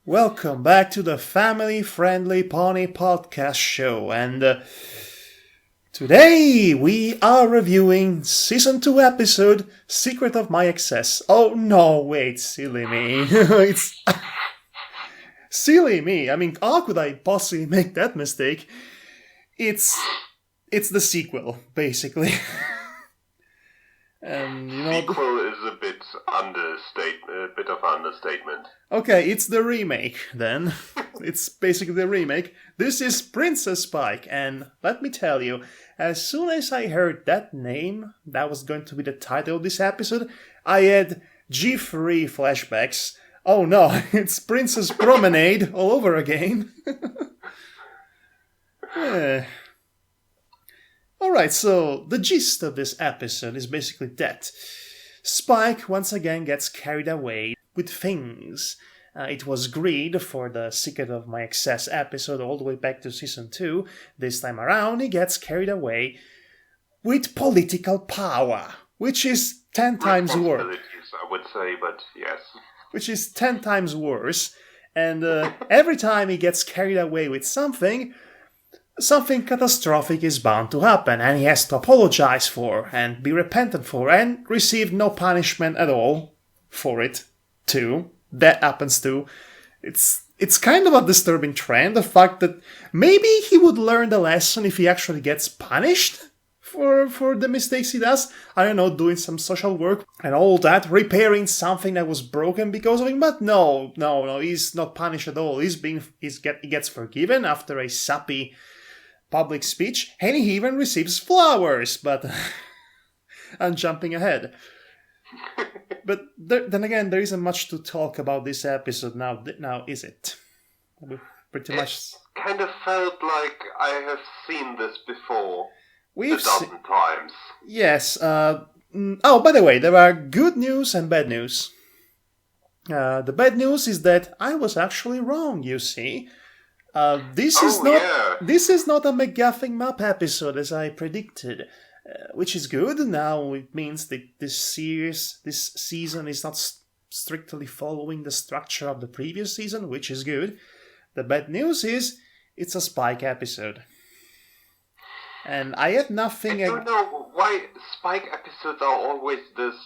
Welcome back to the family-friendly pony podcast show, and today we are reviewing Season 2 episode Secret of My Excess. Oh no, wait, silly me. It's silly me. I mean, how could I possibly make that mistake? It's the sequel, basically. And sequel is a bit of understatement. Okay, it's the remake then. It's basically the remake. This is Princess Spike, and let me tell you, as soon as I heard that name, that was going to be the title of this episode, I had G3 flashbacks. Oh no, it's Princess Promenade all over again. Yeah. Alright, so the gist of this episode is basically that Spike once again gets carried away with things. It was greed for the Secret of My Excess episode all the way back to Season 2. This time around, he gets carried away with political power, which is 10 times worse. I would say, but yes. Which is 10 times worse. And every time he gets carried away with something catastrophic is bound to happen, and he has to apologize for, and be repentant for, and receive no punishment at all for it, too. That happens too. It's kind of a disturbing trend, the fact that maybe he would learn the lesson if he actually gets punished for the mistakes he does. I don't know, doing some social work and all that, repairing something that was broken because of him, but no, he's not punished at all. He gets forgiven after a sappy public speech, and he even receives flowers, but I'm jumping ahead. But then again, there isn't much to talk about this episode now, is it? Pretty much. It kind of felt like I have seen this before We've a dozen times. Yes. Oh, by the way, there are good news and bad news. The bad news is that I was actually wrong, you see. This is not a McGuffin map episode as I predicted, which is good. Now it means that this season is not strictly following the structure of the previous season, which is good. The bad news is it's a Spike episode, and I have nothing. I don't know why Spike episodes are always this.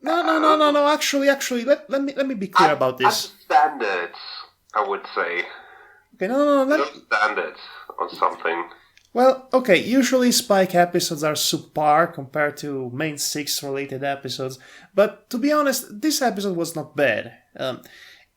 No. Actually, let me be clear about this. Understand it. I would say. Okay, no. Just stand it on something. Well, okay, usually Spike episodes are subpar compared to main 6 related episodes, but to be honest, this episode was not bad.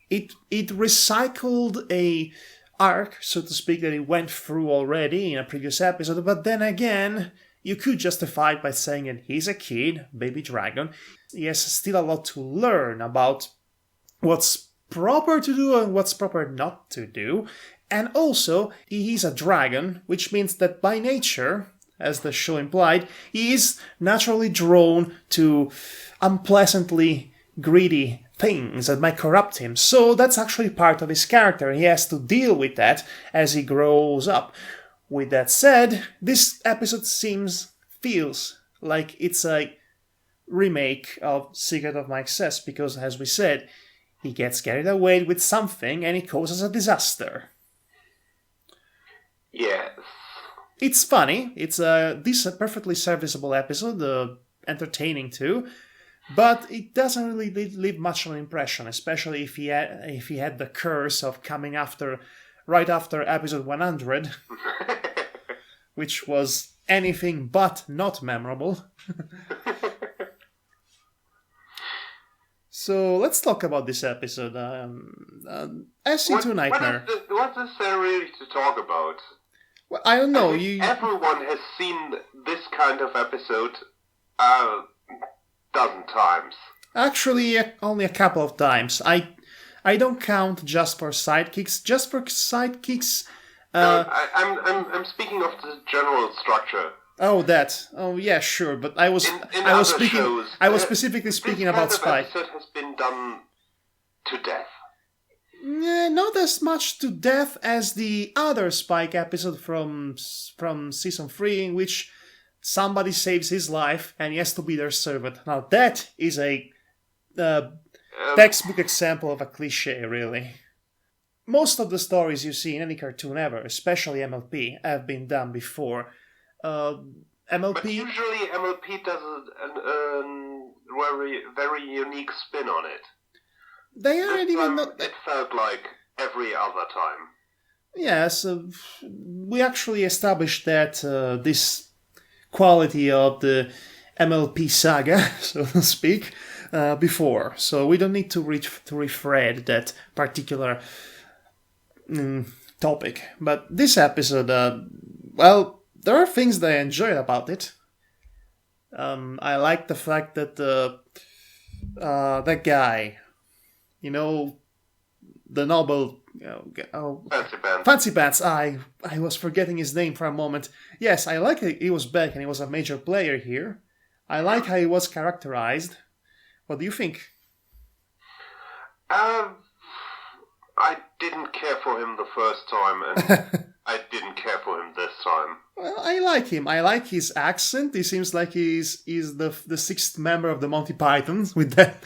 It recycled a arc, so to speak, that it went through already in a previous episode, but then again, you could justify it by saying that he's a kid, baby dragon. He has still a lot to learn about what's proper to do and what's proper not to do. And also, he is a dragon, which means that by nature, as the show implied, he is naturally drawn to unpleasantly greedy things that might corrupt him. So that's actually part of his character. He has to deal with that as he grows up. With that said, this episode feels like it's a remake of Secret of My Excess, because as we said, he gets carried away with something and it causes a disaster. Yes. It's funny. It's a decent, perfectly serviceable episode, entertaining too, but it doesn't really leave much of an impression, especially if he had the curse of coming right after episode 100, which was anything but not memorable. So let's talk about this episode. SC2 Nightmare. What is there really to talk about? Well, I don't know. Everyone has seen this kind of episode a dozen times. Actually, only a couple of times. I don't count Just for Sidekicks. Just for Sidekicks. No, I'm speaking of the general structure. Oh, that. Oh, yeah, sure. But I was specifically speaking about Spike. This episode has been done to death. Not as much to death as the other Spike episode from season 3, in which somebody saves his life and he has to be their servant. Now that is a textbook example of a cliche, really. Most of the stories you see in any cartoon ever, especially MLP, have been done before. MLP... But usually MLP does a very, very unique spin on it. They aren't even... It felt like every other time. Yes, we actually established that this quality of the MLP saga, so to speak, before. So we don't need to refread that particular topic. But this episode, well, there are things that I enjoyed about it. I like the fact that that guy, the noble... Fancy Pants. I was forgetting his name for a moment. Yes, I like he was back and he was a major player here. I like how he was characterized. What do you think? I didn't care for him the first time, and I didn't care for him this time. Well, I like him. I like his accent. He seems like he's the sixth member of the Monty Pythons with that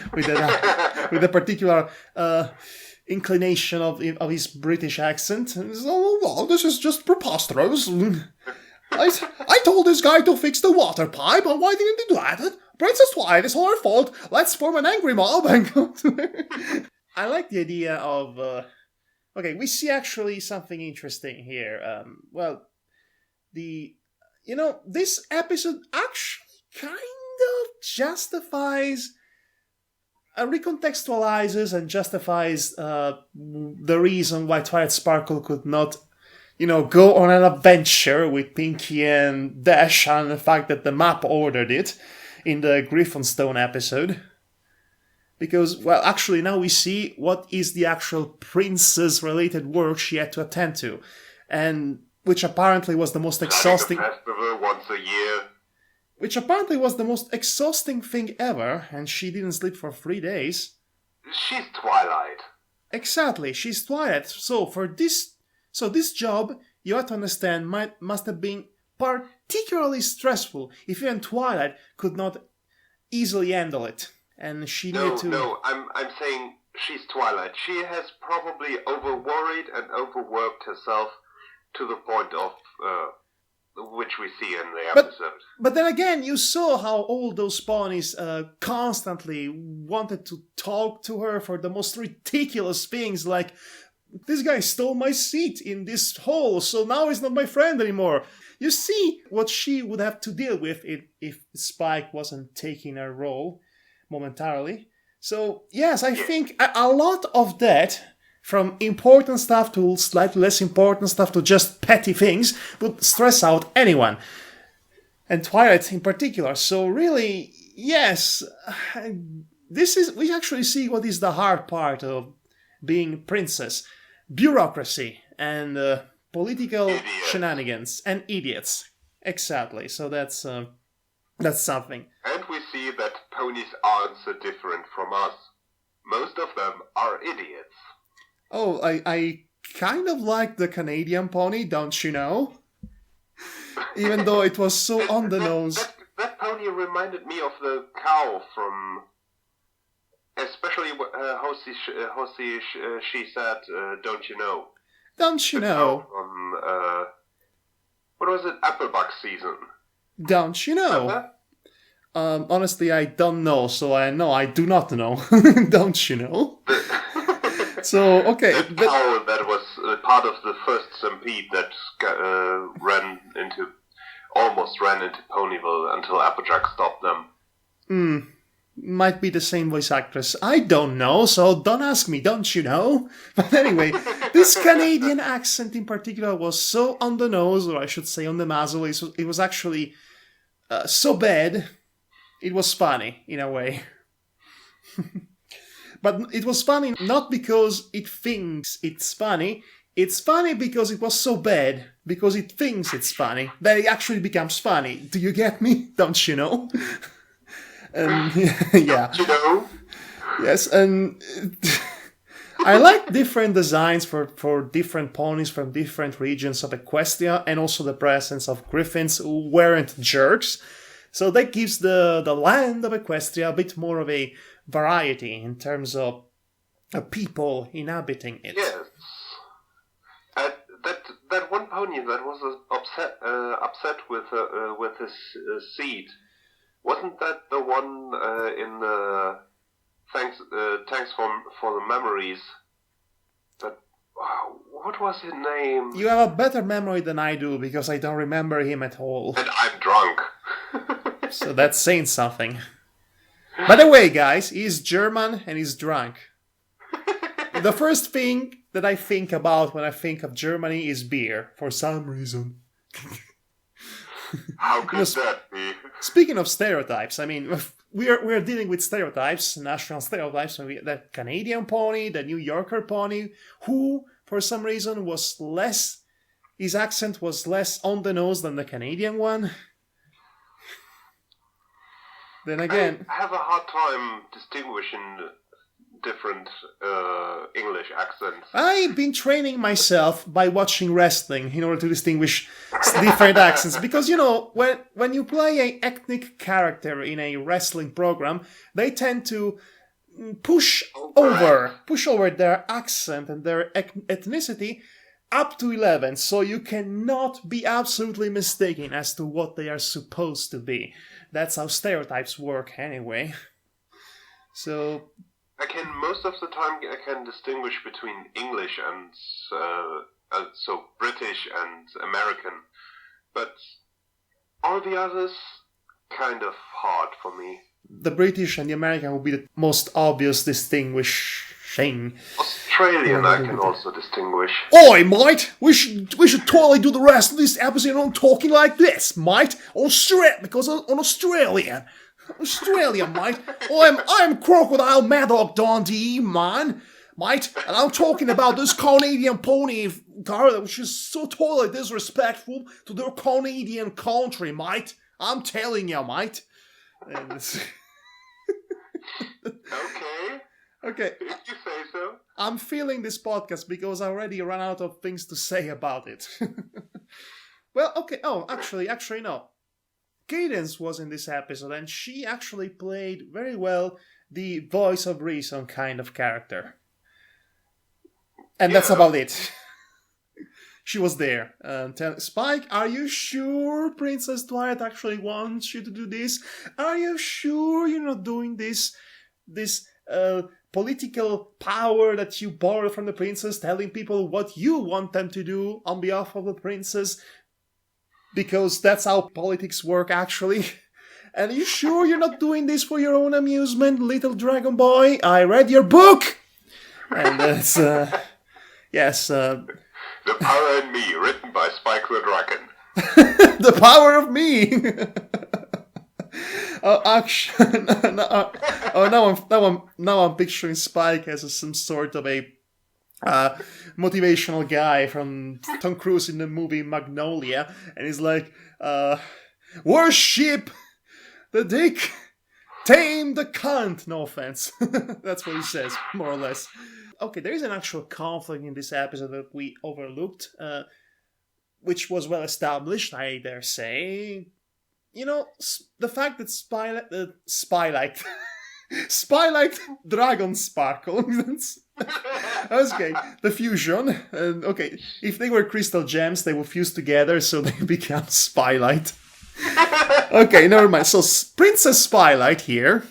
with a particular inclination of his British accent. Oh, well, this is just preposterous. I told this guy to fix the water pipe, and why didn't he do that? Princess Twilight, it's all her fault. Let's form an angry mob and go to... I like the idea of... okay, we see actually something interesting here. This episode actually kind of justifies... recontextualizes and justifies the reason why Twilight Sparkle could not, go on an adventure with Pinky and Dash, and the fact that the map ordered it in the Griffonstone episode. Because, well, actually now we see what is the actual princess-related work she had to attend to, and which apparently was the most exhausting... festival once a year. Which apparently was the most exhausting thing ever, and she didn't sleep for 3 days. She's Twilight. Exactly, she's Twilight. So this job, you have to understand, must have been particularly stressful if even Twilight could not easily handle it. And she needed to... No, I'm saying she's Twilight. She has probably overworried and overworked herself to the point of... which we see in the episode. But then again, you saw how all those ponies constantly wanted to talk to her for the most ridiculous things, like, this guy stole my seat in this hole, so now he's not my friend anymore. You see what she would have to deal with if Spike wasn't taking her role momentarily. So, yes, I think a lot of that... from important stuff to slightly less important stuff to just petty things, would stress out anyone. And Twilight in particular. So really, yes, we actually see what is the hard part of being princess. Bureaucracy and political shenanigans and idiots. Exactly, so that's something. And we see that ponies aren't so different from us. Most of them are idiots. Oh, I kind of like the Canadian pony, don't you know? Even though it was so on the nose. That pony reminded me of the cow from... Especially how she said, don't you know? Don't you know? From, what was it? Applebuck season. Don't you know? Honestly, I don't know, so I do not know. Don't you know? So, okay. Cow that was part of the first stampede that almost ran into Ponyville until Applejack stopped them. Might be the same voice actress. I don't know, so don't ask me, don't you know? But anyway, this Canadian accent in particular was so on the nose, or I should say on the muzzle. It was actually so bad, it was funny, in a way. But it was funny not because it thinks it's funny because it was so bad, because it thinks it's funny, that it actually becomes funny. Do you get me? Don't you know? Yeah. Don't you know? Yes, and I like different designs for different ponies from different regions of Equestria, and also the presence of griffins who weren't jerks. So that gives the land of Equestria a bit more of a variety in terms of people inhabiting it. Yes. That one pony that was upset with his seat, wasn't that the one in the thanks for the memories? But what was his name? You have a better memory than I do because I don't remember him at all. And I'm drunk. So that's saying something. By the way, guys, he's German and he's drunk. The first thing that I think about when I think of Germany is beer, for some reason. How could that be? Speaking of stereotypes, I mean, we're dealing with stereotypes, national stereotypes. The Canadian pony, the New Yorker pony, who, for some reason, his accent was less on the nose than the Canadian one. Then again, I have a hard time distinguishing different English accents. I've been training myself by watching wrestling in order to distinguish different accents. Because, when you play an ethnic character in a wrestling program, they tend to push over their accent and their ethnicity up to 11. So you cannot be absolutely mistaken as to what they are supposed to be. That's how stereotypes work anyway. So most of the time I can distinguish between English and so British and American, but all the others kind of hard for me. The British and the American would be the most obvious distinguishing. Australian I can also distinguish. Oi, mate! We should totally do the rest of this episode on talking like this, mate. Because I'm Australian. Australia, mate. I'm Crocodile Madhog Dundee, man. Mate, and I'm talking about this Canadian pony which is so totally disrespectful to their Canadian country, mate. I'm telling you, mate. Okay. If you say so. I'm feeling this podcast because I already ran out of things to say about it. Well, okay. Oh, actually, no. Cadence was in this episode, and she actually played very well the voice of reason kind of character. And that's about it. She was there. Spike, are you sure Princess Twilight actually wants you to do this? Are you sure you're not doing this political power that you borrowed from the princess, telling people what you want them to do on behalf of the princess? Because that's how politics work, actually. And are you sure you're not doing this for your own amusement, little dragon boy? I read your book! And that's, yes. The Power in Me, written by Spike the Dragon. The Power of Me! Now I'm picturing Spike as some sort of a motivational guy from Tom Cruise in the movie Magnolia, and he's like, worship the dick, tame the cunt. No offense. That's what he says, more or less. Okay, there is an actual conflict in this episode that we overlooked, which was well established, I dare say. The fact that Spylight Dragon Sparkle. Okay, the fusion. Okay, if they were crystal gems, they would fuse together, so they become Spylight. Okay, never mind. So Princess Spylight here.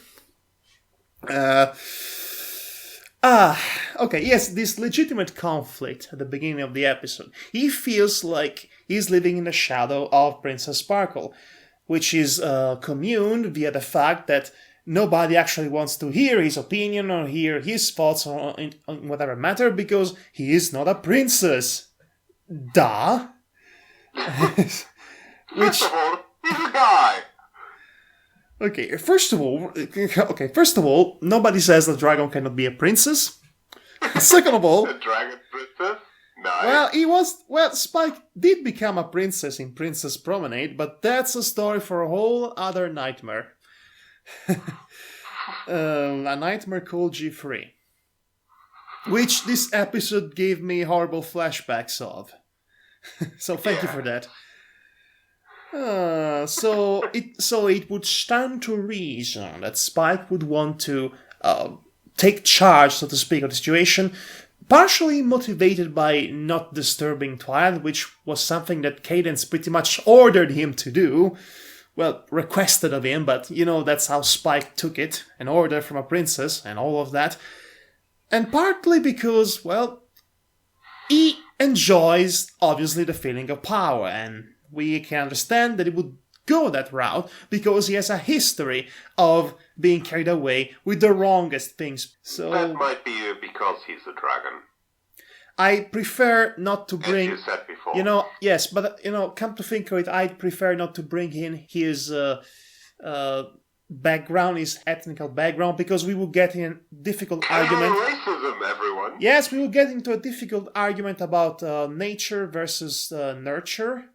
Okay, yes, this legitimate conflict at the beginning of the episode. He feels like he's living in the shadow of Princess Sparkle, which is communed via the fact that nobody actually wants to hear his opinion or hear his thoughts on whatever matter because he is not a princess. Duh. First of all, he's a guy. Okay, first of all, nobody says the dragon cannot be a princess. Second of all, the dragon princess? Nice. Spike did become a princess in Princess Promenade, but that's a story for a whole other nightmare. A nightmare called G3, which this episode gave me horrible flashbacks of. So thank you for that. So it would stand to reason that Spike would want to take charge, so to speak, of the situation, partially motivated by not disturbing Twilight, which was something that Cadence pretty much ordered him to do. Well, requested of him, but that's how Spike took it, an order from a princess and all of that. And partly because, well, he enjoys, obviously, the feeling of power, and we can understand that he would go that route because he has a history of being carried away with the wrongest things. So that might be because he's a dragon. I prefer not to bring... As you said before. Yes, but, come to think of it, I'd prefer not to bring in his background, his ethnical background, because we will get in a difficult argument. Racism, everyone. Yes, we will get into a difficult argument about nature versus nurture.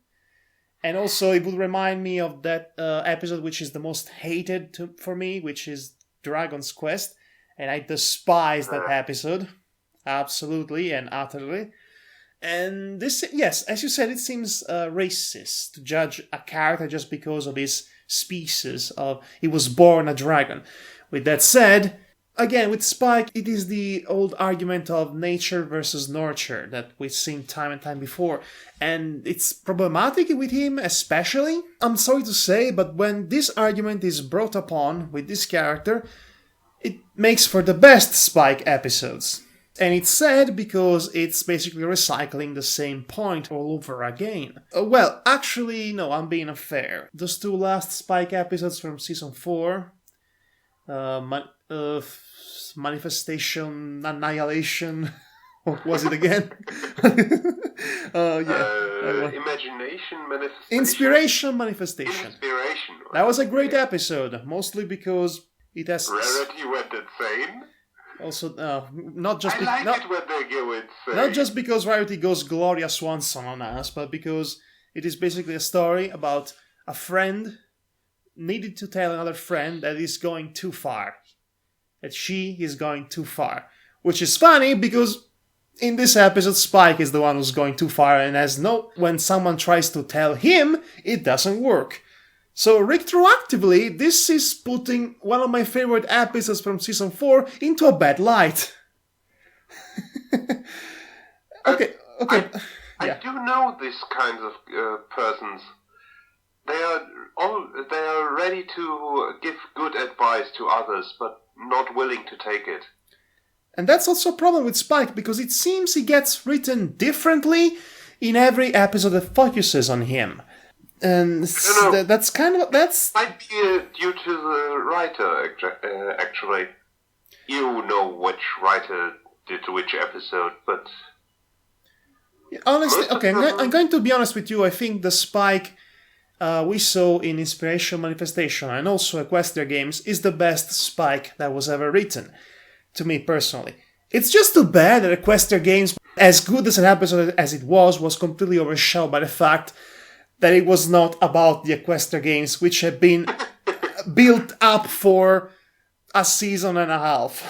And also, it would remind me of that episode which is the most hated for me, which is Dragon's Quest. And I despise that episode. Absolutely and utterly. And this, yes, as you said, it seems racist to judge a character just because of his species, of he was born a dragon. With that said, again, with Spike, it is the old argument of nature versus nurture that we've seen time and time before. And it's problematic with him especially. I'm sorry to say, but when this argument is brought upon with this character, it makes for the best Spike episodes. And it's sad because it's basically recycling the same point all over again. Well, actually, no, I'm being unfair. Those two last Spike episodes from Season 4, Manifestation, Annihilation, what was it again? Imagination, Manifestation. Inspiration, Manifestation. Inspiration. That was a great episode, mostly because it has... Rarity went insane. Also, not just it when they go insane. Not just because Rarity goes Gloria Swanson on us, but because it is basically a story about a friend needed to tell another friend that is going too far. That she is going too far. Which is funny because in this episode, Spike is the one who's going too far and when someone tries to tell him, it doesn't work. So retroactively, this is putting one of my favorite episodes from Season 4 into a bad light. Okay. I do know these kinds of persons. They are ready to give good advice to others, but not willing to take it. And that's also a problem with Spike, because it seems he gets written differently in every episode that focuses on him. And that's might be due to the writer, actually. You know which writer did which episode, but... Honestly, okay, I'm going to be honest with you. I think the Spike we saw in Inspiration Manifestation and also Equestria Games is the best Spike that was ever written, to me personally. It's just too bad that Equestria Games, as good as an episode as it was completely overshadowed by the fact that it was not about the Equestria Games, which had been built up for a season and a half.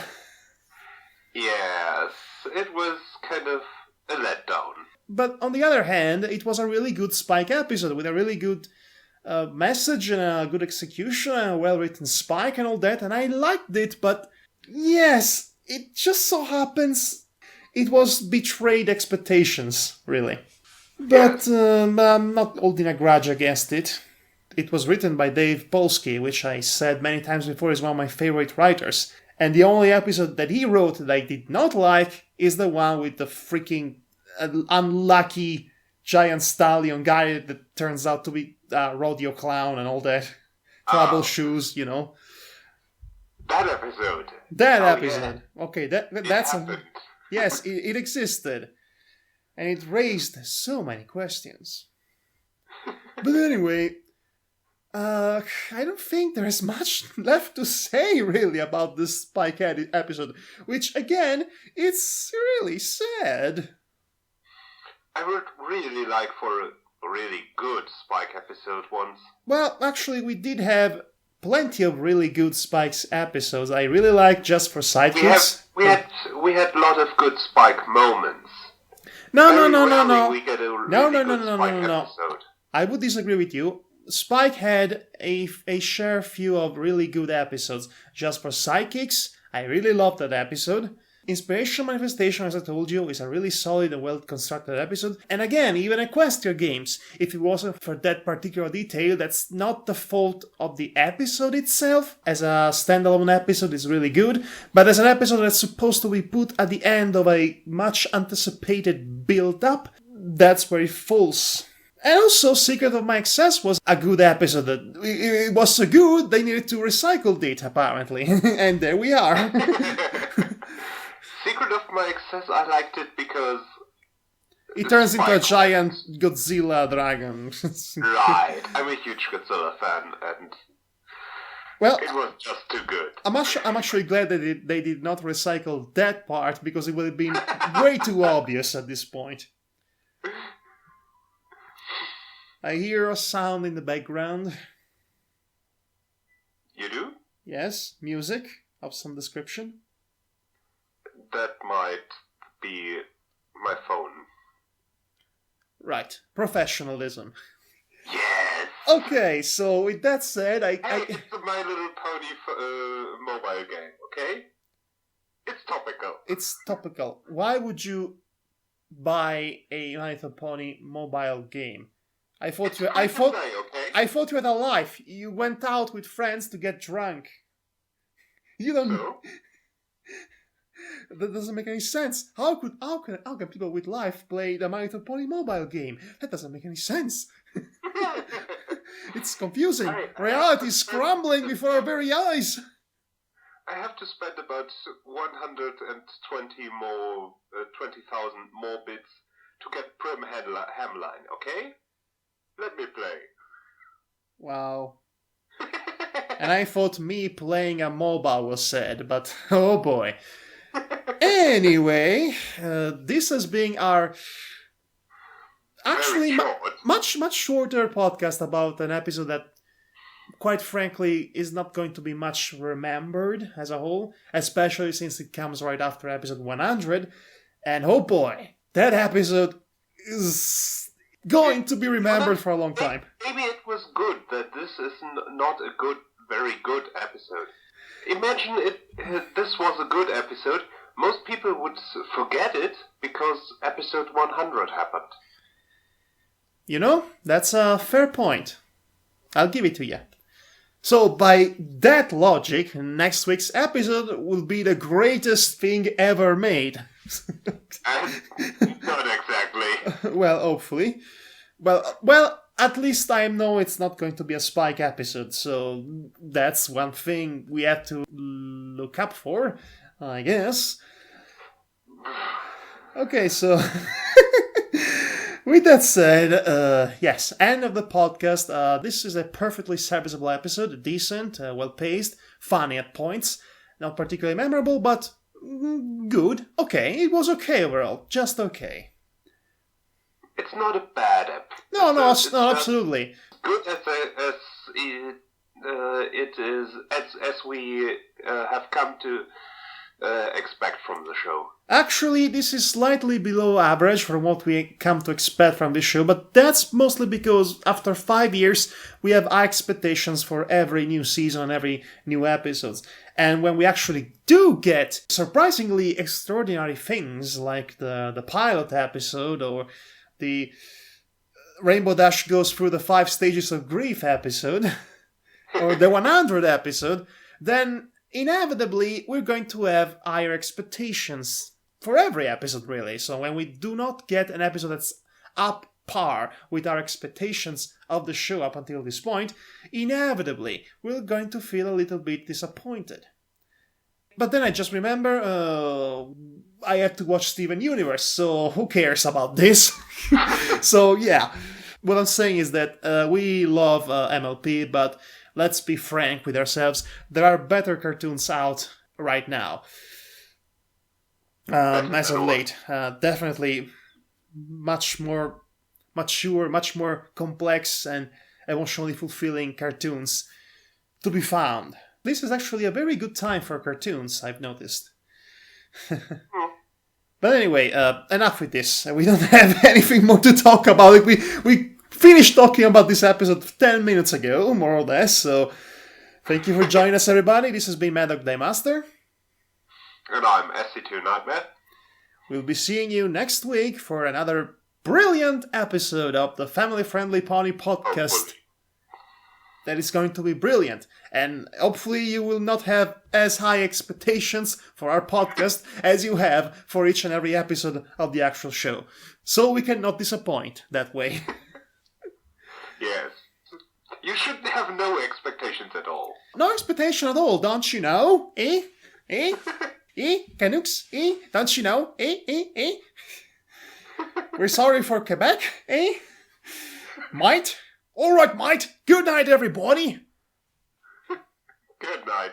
Yes, it was kind of a letdown. But on the other hand, it was a really good Spike episode with a really good message and a good execution and a well-written Spike and all that, and I liked it, but yes, it just so happens it was betrayed expectations, really. But I'm not holding a grudge against it. It was written by Dave Polsky, which I said many times before is one of my favorite writers. And the only episode that he wrote that I did not like is the one with the freaking unlucky giant stallion guy that turns out to be a rodeo clown and all that. Trouble shoes, you know. That episode. That episode. Yeah. Okay, that's happened. Yes, it existed. And it raised so many questions. But anyway, I don't think there's much left to say, really, about this Spike episode. Which, again, it's really sad. I would really like for a really good Spike episode once. Well, actually, we did have plenty of really good Spike's episodes. I really like Just for Sidekicks. We had a lot of good Spike moments. No. We get a really good Spike episode. I would disagree with you. Spike had a fair few of really good episodes. Just for Sidekicks, I really loved that episode. Inspiration Manifestation, as I told you, is a really solid and well-constructed episode. And again, even Equestria Games, if it wasn't for that particular detail, that's not the fault of the episode itself. As a standalone episode, it's really good, but as an episode that's supposed to be put at the end of a much-anticipated build-up, that's where it falls. And also, Secret of My Excess was a good episode. It was so good, they needed to recycle it, apparently. And there we are. Secret of My Excess, I liked it because... It turns into a giant Godzilla dragon. Right, I'm a huge Godzilla fan, and well, it was just too good. I'm actually glad that they did not recycle that part, because it would have been way too obvious at this point. I hear a sound in the background. You do? Yes, music of some description. That might be my phone. Right, professionalism. Yes! Okay, so with that said, Hey, it's the My Little Pony mobile game, okay? It's topical. It's topical. Why would you buy a My Little Pony mobile game? I thought you had a life. You went out with friends to get drunk. You don't. So? That doesn't make any sense. How can people with life play the My Little Pony mobile game? That doesn't make any sense. It's confusing. Reality is crumbling before our very eyes. I have to spend about 120 more, 20,000 more bits to get Prim Hamline, okay? Let me play. Wow. And I thought me playing a mobile was sad, but oh boy. Anyway, this has been our actually much shorter podcast about an episode that, quite frankly, is not going to be much remembered as a whole, especially since it comes right after episode 100. And oh boy, that episode is going to be remembered for a long time. Maybe it was good that this is not a very good episode. Imagine this was a good episode. Most people would forget it because episode 100 happened. You know, that's a fair point. I'll give it to you. So, by that logic, next week's episode will be the greatest thing ever made. Not exactly. Well, hopefully. Well, at least I know it's not going to be a Spike episode, so that's one thing we have to look up for, I guess. Okay, so with that said, yes, end of the podcast. This is a perfectly serviceable episode, decent, well-paced, funny at points, not particularly memorable, but good. Okay, it was okay overall, just okay. It's not a bad episode. No, absolutely. Good as it is, as we have come to expect from the show. Actually, this is slightly below average from what we come to expect from this show, but that's mostly because after 5 years, we have high expectations for every new season, every new episodes. And when we actually do get surprisingly extraordinary things, like the pilot episode, or the Rainbow Dash goes through the 5 stages of grief episode, or the 100 episode, then inevitably we're going to have higher expectations for every episode, really. So when we do not get an episode that's up par with our expectations of the show up until this point, inevitably we're going to feel a little bit disappointed. But then I just remember, I have to watch Steven Universe, so who cares about this? So yeah, what I'm saying is that we love MLP, but let's be frank with ourselves, there are better cartoons out right now. As of late, definitely much more mature, much more complex and emotionally fulfilling cartoons to be found. This is actually a very good time for cartoons, I've noticed. But anyway, enough with this. We don't have anything more to talk about. We finished talking about this episode 10 minutes ago, more or less. So, thank you for joining us, everybody. This has been Madhog the Master. And I'm SC2 Nightmare. We'll be seeing you next week for another brilliant episode of the Family Friendly Pony Podcast. Hopefully. That is going to be brilliant. And hopefully you will not have as high expectations for our podcast as you have for each and every episode of the actual show. So we cannot disappoint that way. Yes. You should have no expectations at all. No expectation at all, don't you know? Eh? Canucks? Don't you know? We're sorry for Quebec? Might? Alright, mate. Good night, everybody. Good night.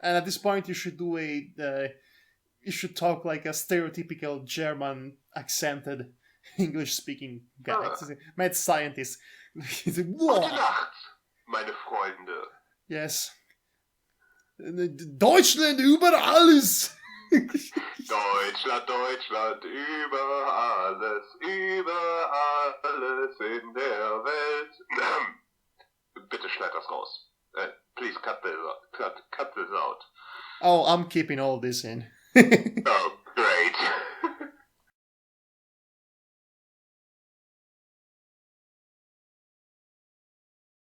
And at this point, you should do you should talk like a stereotypical German accented English-speaking guy. Mad scientist. He's like, Gute Nacht, meine Freunde. Yes. Deutschland über alles. Deutschland, Deutschland, über alles in der Welt. Bitte schneid das raus. Please cut this out. Oh, I'm keeping all this in. Oh,